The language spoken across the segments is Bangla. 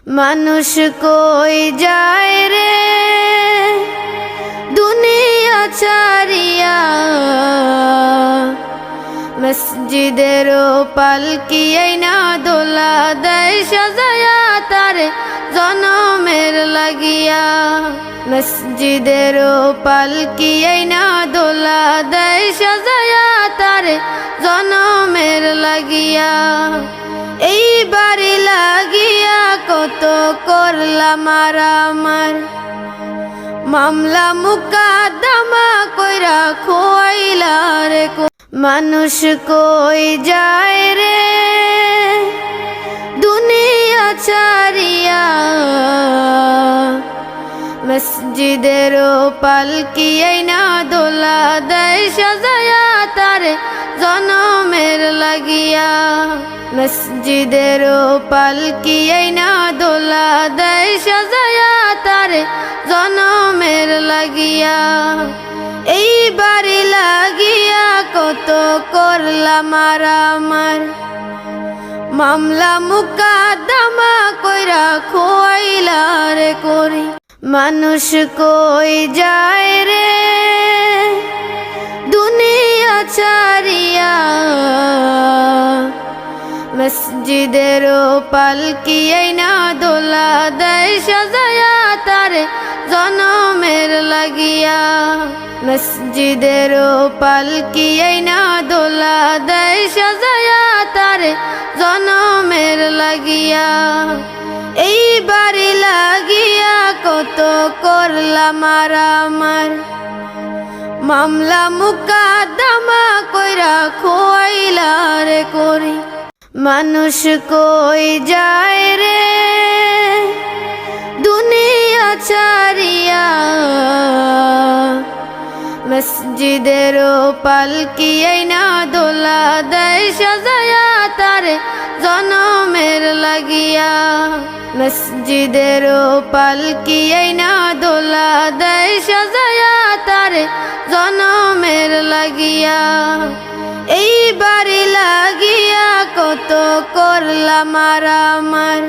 মানুষ কই যায় রে দুনিয়া ছাড়িয়া, মসজিদের পালকি আইনা দোলা দেয় সাজায়া তারে জনমের লাগিয়া। মসজিদের পালকি আইনা দোলা দেয় সাজায়া তারে জনমের লাগিয়া। এই বাড়ি লাগিয়া কত করলাম মারামার, মামলা মুকাদ্দমা কইরা খোয়াইলা রে। মানুষ কই যায় রে দুনিয়া ছাড়িয়া, মসজিদের পালকি আইনা দোলা দেয় সাজায়া তারে জনমের লাগিয়া। মসজিদের পালকি আইনা দোলা দেয় সাজায়া তারে জনমের লাগিয়া। এই বাড়ি লাগিয়া কত করলাম মারামার, মামলা মুকাদ্দমা কইরা খোয়াইলা রে করি। মানুষ কই যায় রে দুনিয়া ছাড়িয়া, মসজিদের পালকি আইনা দোলা দেয় সাজায়া তারে জনমের লাগিয়া। মসজিদের পালকি আইনা দোলা দেয় সাজায়া তারে জনমের লাগিয়া। এই বাড়ি লাগিয়া কত করলাম মারামার, মামলা মুকাদ্দমা কইরা খোয়াইলা রে করি। মানুষ কই যায় রে দুনিয়া ছাড়িয়া, মসজিদের পালকি আইনা দোলা দেয় সাজায়া তারে জনমের লাগিয়া। মসজিদের পালকি আইনা দোলা দেয় সাজায়া তারে জনমের লাগিয়া। এই বাড়ি লাগিয়া কত করলাম মারামার,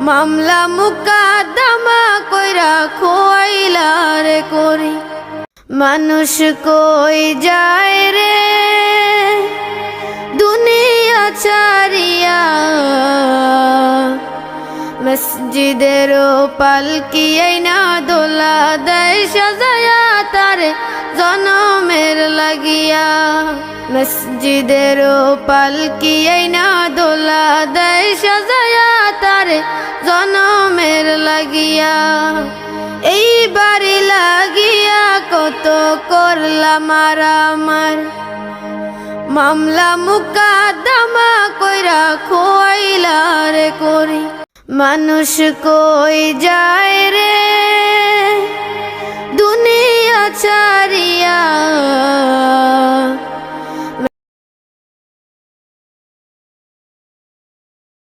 মামলা মুকাদ্দমা কইরা খোয়াইলা রে করি। মানুষ কই যায় রে দুনিয়া ছাড়িয়া, মসজিদের পালকি আইনা দোলা দেয় সাজায়া তারে জনমের লাগিয়া। মসজিদের পালকি আইনা দোলা দেয় সাজায়া তারে জনমের লাগিয়া। এই বাড়ি লাগিয়া কত করলাম মারামার, মামলা মুকাদ্দমা কইরা খোয়াইলা রে করি। মানুষ কই যায় রে দুনিয়া ছাড়িয়া,